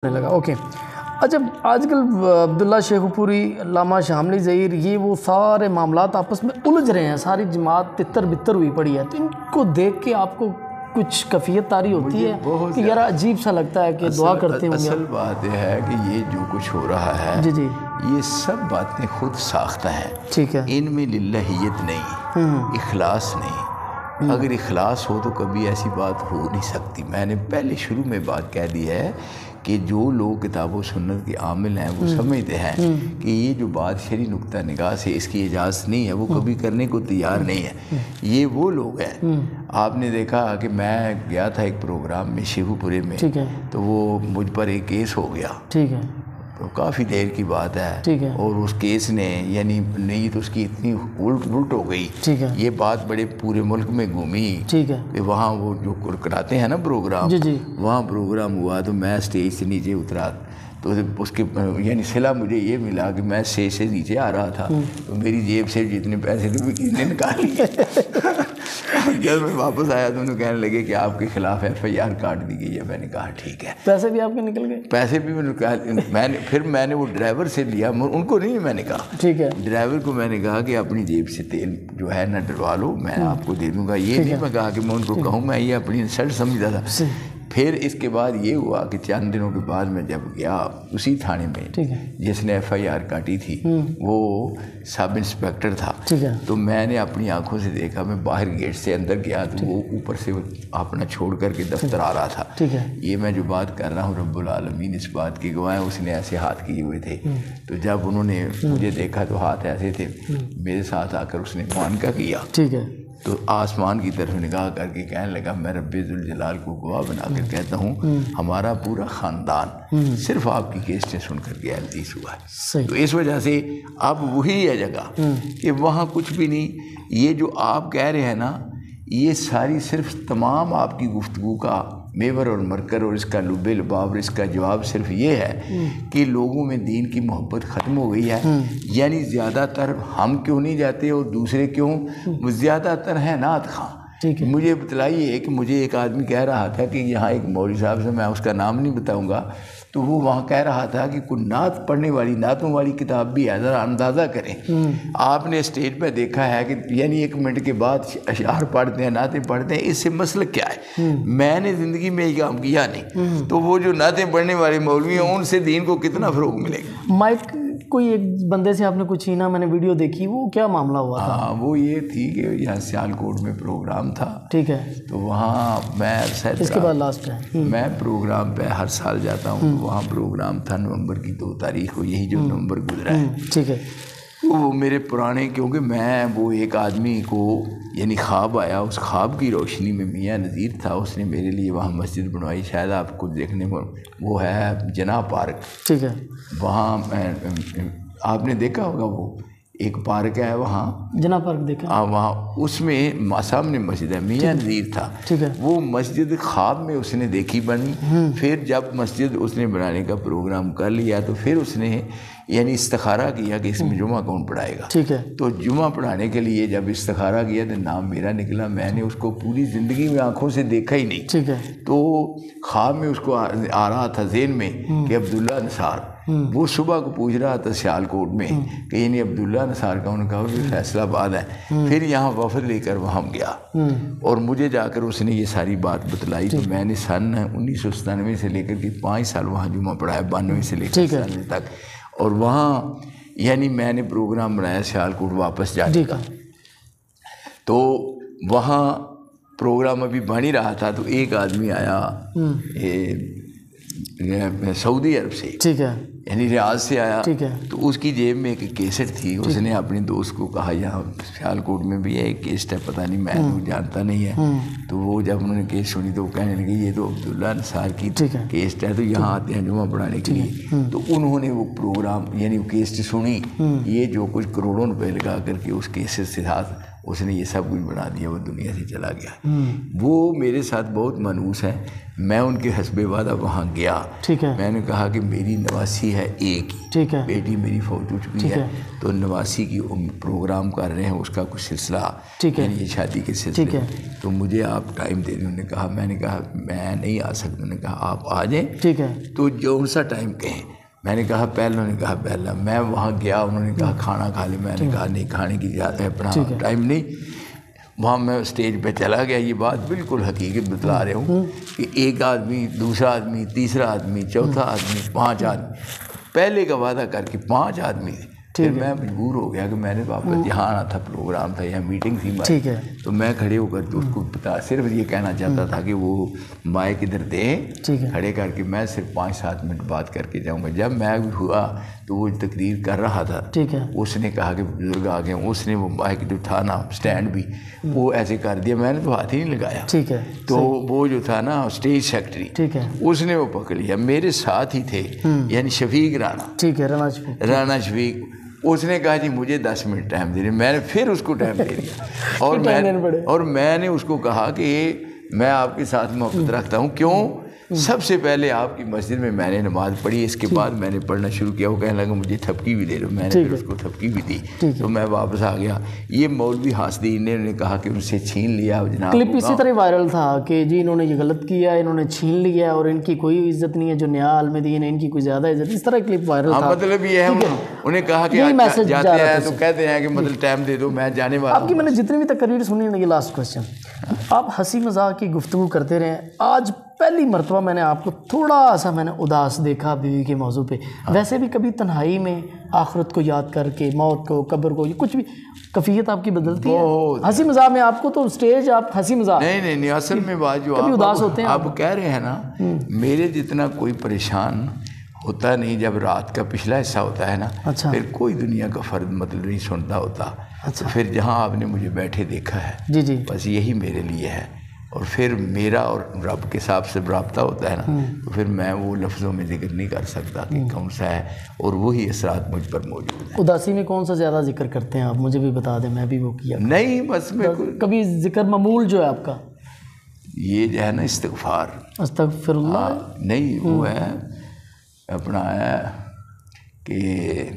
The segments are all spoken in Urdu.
لگا اوکے. اچھا آج کل عبداللہ شیخو پوری، علامہ شاملی ظہیر، یہ وہ سارے معاملات آپس میں الجھ رہے ہیں، ساری جماعت تتر بتر ہوئی پڑی ہے، تو ان کو دیکھ کے آپ کو کچھ کیفیت طاری ہوتی ہے کہ یار عجیب سا لگتا ہے کہ دعا کرتے ہوں گے؟ اصل بات یہ ہے کہ یہ جو کچھ ہو رہا ہے جی جی یہ سب باتیں خود ساختہ ہیں. ٹھیک ہے. ان میں للہیت نہیں، اخلاص نہیں. اگر اخلاص ہو تو کبھی ایسی بات ہو نہیں سکتی. میں نے پہلے شروع میں بات کہہ دی ہے کہ جو لوگ کتاب و سنت کے عامل ہیں وہ سمجھتے ہیں کہ یہ جو بات شرعی نقطہ نگاہ سے اس کی اجازت نہیں ہے، وہ کبھی کرنے کو تیار نہیں ہے. یہ وہ لوگ ہیں. آپ نے دیکھا کہ میں گیا تھا ایک پروگرام میں شیخو پورے میں، تو وہ مجھ پر ایک کیس ہو گیا. ٹھیک ہے. تو کافی دیر کی بات ہے، اور اس کیس نے یعنی نیت اس کی اتنی الٹ ہو گئی. یہ بات بڑے پورے ملک میں گھومی کہ وہاں وہ جو کراتے ہیں نا پروگرام، وہاں پروگرام ہوا تو میں اسٹیج سے نیچے اترا تو اس کے یعنی صلہ مجھے یہ ملا کہ میں اسٹیج سے نیچے آ رہا تھا تو میری جیب سے جتنے پیسے تھے وہ کسی نے نکال لیے. جب میں واپس آیا تو انہوں کہنے لگے کہ آپ کے خلاف FIR کاٹ دی گئی ہے. میں نے کہا ٹھیک ہے. پیسے بھی آپ کے نکل گئے؟ پیسے بھی میں نے وہ ڈرائیور سے لیا، ان کو نہیں، میں نے کہا ٹھیک ہے. ڈرائیور کو میں نے کہا کہ اپنی جیب سے تیل جو ہے نہ ڈلوا لو، میں آپ کو دے دوں گا. یہ نہیں میں کہا کہ میں ان کو کہوں، میں یہ اپنی انسلٹ سمجھتا تھا. پھر اس کے بعد یہ ہوا کہ چند دنوں کے بعد میں جب گیا اسی تھانے میں جس نے FIR کاٹی تھی وہ سب انسپیکٹر تھا، تو میں نے اپنی آنکھوں سے دیکھا. میں باہر گیٹ سے اندر گیا تو وہ اوپر سے اپنا چھوڑ کر کے دفتر آ رہا تھا. یہ میں جو بات کر رہا ہوں رب العالمین اس بات کی گواہ ہے. اس نے ایسے ہاتھ کیے ہوئے تھے، تو جب انہوں نے مجھے دیکھا تو ہاتھ ایسے تھے. میرے ساتھ آ کر اس نے معانقہ کیا، تو آسمان کی طرف نگاہ کر کے کہنے لگا میں رب ذوالجلال کو گواہ بنا کر کہتا ہوں ہمارا پورا خاندان صرف آپ کی کیسٹیں سن کر کے التیس ہوا ہے. تو اس وجہ سے اب وہی ہے جگہ کہ وہاں کچھ بھی نہیں. یہ جو آپ کہہ رہے ہیں نا، یہ ساری صرف تمام آپ کی گفتگو کا میور اور مرکر اور اس کا لب لباب اور اس کا جواب صرف یہ ہے کہ لوگوں میں دین کی محبت ختم ہو گئی ہے. یعنی زیادہ تر ہم کیوں نہیں جاتے اور دوسرے کیوں، وہ زیادہ تر ہیں نعت خواں. مجھے بتلائیے کہ مجھے ایک آدمی کہہ رہا تھا کہ یہاں ایک مولوی صاحب سے، میں اس کا نام نہیں بتاؤں گا، تو وہ وہاں کہہ رہا تھا کہ کوئی نعت پڑھنے والی، نعتوں والی کتاب بھی ہے، ذرا اندازہ کریں. آپ نے اسٹیج پہ دیکھا ہے کہ یعنی 1 منٹ کے بعد اشعار پڑھتے ہیں، نعتیں پڑھتے ہیں. اس سے مسئلہ کیا ہے؟ میں نے زندگی میں یہ کام کیا نہیں. تو وہ جو نعتیں پڑھنے والے مولوی ہیں ان سے دین کو کتنا فروغ ملے گا؟ مائک کوئی ایک بندے سے آپ نے کچھ چھینا، میں نے ویڈیو دیکھی، وہ کیا معاملہ ہوا تھا؟ ہاں وہ یہ تھی کہ یہاں سیالکوٹ میں پروگرام تھا. ٹھیک ہے. تو وہاں میں اس کے بعد لاسٹ ہے میں پروگرام پہ ہر سال جاتا ہوں. وہاں پروگرام تھا نومبر کی 2 تاریخ کو، یہی جو نومبر گزرا ہے. ٹھیک ہے. وہ میرے پرانے، کیونکہ میں وہ ایک آدمی کو یعنی خواب آیا، اس خواب کی روشنی میں میاں نذیر تھا، اس نے میرے لیے وہاں مسجد بنوائی. شاید آپ کو دیکھنے میں وہ ہے جناح پارک. ٹھیک ہے. وہاں آپ نے دیکھا ہوگا، وہ ایک پارک ہے وہاں، جناح پارک دیکھا. وہاں اس میں سامنے مسجد ہے. میاں نذیر تھا. وہ مسجد خواب میں اس نے دیکھی بنی. پھر جب مسجد اس نے بنانے کا پروگرام کر لیا تو پھر اس نے یعنی استخارہ کیا کہ اس میں جمعہ کون پڑھائے گا. تو جمعہ پڑھانے کے لیے جب استخارہ کیا تو نام میرا نکلا. میں نے اس کو پوری زندگی میں آنکھوں سے دیکھا ہی نہیں. تو خواب میں اس کو آ رہا تھا ذہن میں کہ عبداللہ نثار. وہ صبح کو پوچھ رہا تھا سیالکوٹ میں کہ یعنی عبداللہ نثار کا. انہوں نے کہا کہ فیصلہ آباد ہے. پھر یہاں وفد لے کر وہاں گیا اور مجھے جا کر اس نے یہ ساری بات بتلائی. تو میں نے سن 1997 سے لے کر کے 5 سال وہاں جمعہ پڑھایا، 92 سے لے کر 97 تک. اور وہاں یعنی میں نے پروگرام بنایا سیالکوٹ واپس جانے کا. تو وہاں پروگرام ابھی بن ہی رہا تھا تو ایک آدمی آیا سعودی عرب سے، یعنی ریاض سے آیا. تو اس کی جیب میں ایک کیسٹ تھی. اس نے اپنے دوست کو کہا یہاں سیالکوٹ میں بھی ایک کیسٹ ہے، پتہ نہیں میں تو جانتا نہیں ہے. تو وہ جب انہوں نے کیسٹ سنی تو وہ کہنے لگے یہ تو عبداللہ نثار کی کیسٹ ہے، تو یہاں آتے ہیں جمعہ پڑھانے کے لیے. تو انہوں نے وہ پروگرام یعنی وہ کیسٹ سنی. یہ جو کچھ کروڑوں روپے لگا کر کے اس کیسٹ سے ساتھ اس نے یہ سب کچھ بنا دیا، وہ دنیا سے چلا گیا۔ وہ میرے ساتھ بہت منحوس ہیں، میں ان کے حسب وعدہ وہاں گیا، ٹھیک ہے، میں نے کہا کہ میری نواسی ہے ایک ہی، ٹھیک ہے، بیٹی میری فوت ہو چکی ہے، تو نواسی کی پروگرام کر رہے ہیں، اس کا کچھ سلسلہ، یعنی یہ شادی کے سلسلے، تو مجھے آپ ٹائم دے دیں۔ انہوں نے کہا، میں نے کہا میں نہیں آ سکتا، انہوں نے کہا آپ آ جائیں، ٹھیک ہے، تو جو سا ٹائم کہیں۔ میں نے کہا پہلے، انہوں نے کہا پہلا، میں وہاں گیا، انہوں نے کہا کھانا کھا لیں، میں نے کہا نہیں، کھانے کی زیادہ اپنا ٹائم نہیں۔ وہاں میں اسٹیج پہ چلا گیا، یہ بات بالکل حقیقت بتلا رہا ہوں کہ ایک آدمی، دوسرا آدمی، تیسرا آدمی، چوتھا آدمی، 5 آدمی، پہلے کا وعدہ کر کے 5 آدمی تھے۔ پھر میں مجبور ہو گیا کہ میں نے واپس یہاں آنا تھا، پروگرام تھا، یہاں میٹنگ تھی ہماری، تو میں کھڑے ہو کر تو اس کو صرف یہ کہنا چاہتا تھا کہ وہ مائک ادھر دیں، کھڑے کر کے میں صرف 5-7 منٹ بات کر کے جاؤں گا۔ جب میں ہوا تو وہ تقریر کر رہا تھا، اس نے کہا کہ بزرگ آ گئے، اس نے وہ مائک جو تھا نا، اسٹینڈ بھی وہ ایسے کر دیا، میں نے تو ہاتھ ہی نہیں لگایا، تو وہ جو تھا نا اسٹیج سیکرٹری، اس نے وہ پکڑ لیا، میرے ساتھ ہی تھے، یعنی شفیق رانا شفیق، اس نے کہا جی مجھے 10 منٹ ٹائم دے رہے، میں نے پھر اس کو ٹائم دے دیا، اور میں نے اس کو کہا کہ میں آپ کے ساتھ محبت رکھتا ہوں، کیوں؟ سب سے پہلے آپ کی مسجد میں نے نماز پڑھی، اس کے بعد میں نے پڑھنا شروع کیا، وہ کہنے لگا مجھے تھپکی بھی دے دو، میں نے پھر اس کو تھپکی بھی دی، تو میں واپس آ گیا۔ یہ مولوی حاسدین نے کہا کہ ان سے چھین لیا جناب، کلپ اسی طرح وائرل تھا کہ جی انہوں نے یہ غلط کیا، انہوں نے چھین لیا اور ان کی کوئی عزت نہیں ہے، جو نیا عالم دین ہے ان کی کوئی زیادہ عزت، اس طرح کلپ وائرل تھا۔ مطلب یہ ہے انہیں کہا کہ جاتے ہیں تو کہتے ہیں کہ مطلب ٹائم دے دو، میں جانے والا ہوں۔ آپ کی میں نے جتنی بھی تقریر سنی ہے، یہ لاسٹ کوسچن، آپ ہنسی مذاق کی گفتگو کرتے رہے، آج پہلی مرتبہ میں نے آپ کو تھوڑا سا میں نے اداس دیکھا بیوی کے موضوع پہ۔ ویسے بھی کبھی تنہائی میں آخرت کو یاد کر کے، موت کو، قبر کو، یہ کچھ بھی کیفیت آپ کی بدلتی ہے؟ ہنسی مذاق میں آپ کو تو اسٹیج آپ ہنسی مذاق، نہیں، اصل میں بات جو کبھی اداس ہوتے ہیں آپ کہہ رہے ہیں نا، میرے جتنا کوئی پریشان ہوتا نہیں جب رات کا پچھلا حصہ ہوتا ہے نا، پھر کوئی دنیا کا فرد مطلب نہیں سنتا ہوتا، پھر جہاں آپ نے مجھے بیٹھے دیکھا ہے بس یہی میرے لیے ہے، اور پھر میرا اور رب کے حساب سے رابطہ ہوتا ہے نا، تو پھر میں وہ لفظوں میں ذکر نہیں کر سکتا کہ کون سا ہے، اور وہی اثرات مجھ پر موجود ہیں۔ اداسی میں کون سا زیادہ ذکر کرتے ہیں آپ؟ مجھے بھی بتا دیں، میں بھی وہ کیا نہیں، بس میں کبھی ذکر معمول جو ہے آپ کا یہ جو ہے نا استغفار، استغفر اللہ نہیں، وہ ہے اپنا ہے کہ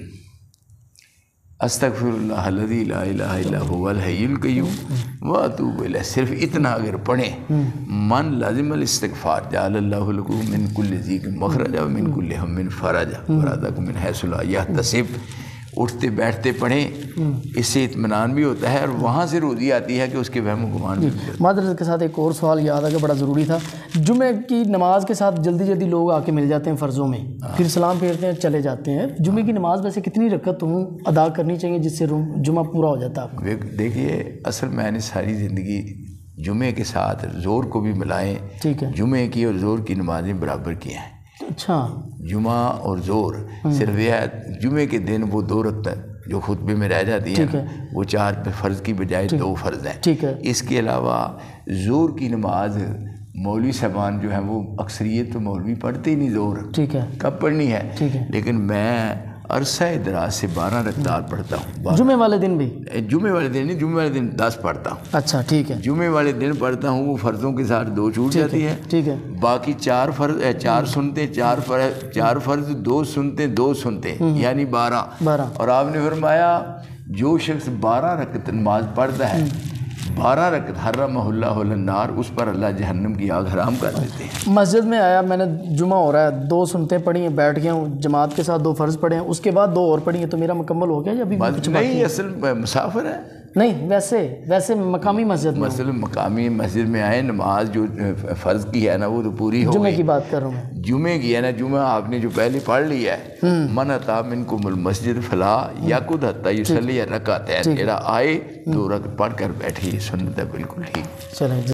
استغفر اللہ الذی لا الہ الا هو الحی القیوم واتوب الیہ، صرف اتنا اگر پڑھیں، من لازم الاستغفار جعل اللہ لکم من کل ضیق مخرجا ومن کل ہم فرجا ورزقکم من حیث لا یحتسب، اٹھتے بیٹھتے پڑھیں، اس سے اطمینان بھی ہوتا ہے، اور وہاں سے روزی آتی ہے کہ اس کے وہم و گمان بھی ہوتا ہے۔ معذرت کے ساتھ ایک اور سوال یاد آ گیا، بڑا ضروری تھا۔ جمعہ کی نماز کے ساتھ جلدی لوگ آ کے مل جاتے ہیں فرضوں میں، پھر سلام پھیرتے ہیں چلے جاتے ہیں، جمعہ کی نماز ویسے کتنی رکعت ادا کرنی چاہیے جس سے جمعہ پورا ہو جاتا ہے آپ کا؟ دیکھیے، اصل میں نے ساری زندگی جمعے کے ساتھ زور کو بھی ملائیں، جمعے کی اور زور کی نمازیں برابر کی ہیں۔ اچھا، جمعہ اور زور صرف یہ ہے، جمعے کے دن وہ 2 رکعت جو خطبے میں رہ جاتی ہیں وہ 4 پہ فرض کی بجائے 2 فرض ہیں۔ اس کے علاوہ زور کی نماز مولوی صاحبان جو ہیں وہ اکثریت تو مولوی پڑھتے ہی نہیں زور، کب پڑھنی ہے، لیکن میں عرصہ دراز سے 12 رکعات پڑھتا ہوں۔ جمعے والے دن بھی؟ جمعے والے دن نہیں، جمعے والے دن 10 پڑھتا ہوں۔ اچھا، ٹھیک ہے۔ جمعے والے دن پڑھتا ہوں، وہ فرضوں کے ساتھ 2 چھوٹ جاتی ہے، ٹھیک ہے، باقی 4 فرض 4 سنتے، 4 فرض 2 سنتے 2 سنتے، یعنی 12۔ اور آپ نے فرمایا جو شخص 12 رکعت نماز پڑھتا ہے، 12 رکعت حرمہ اللہ النار، اس پر اللہ جہنم کی آگ حرام کر دیتے ہیں۔ مسجد میں آیا، میں نے جمعہ ہو رہا ہے، 2 سنتیں پڑھی ہیں، بیٹھ گیا ہوں، جماعت کے ساتھ 2 فرض پڑھے ہیں، اس کے بعد 2 اور پڑھی ہیں، تو میرا مکمل ہو گیا یا ابھی کچھ باقی ہے؟ نہیں، اصل مسافر ہے، نہیں، ویسے مقامی مسجد میں، مثلا مقامی مسجد میں آئے، نماز جو فرض کی ہے نا وہ تو پوری ہو گئی۔ جمعے کی بات کر رہا ہوں میں، جمعے کی ہے نا، جمعہ آپ نے جو پہلے پڑھ لیا ہے، من اتی منکم المسجد فلا یقعد حتی یصلی رکعتین، آئے 2 رکعت پڑھ کر بیٹھے، سنت ہے بالکل ٹھیک۔ چلیں۔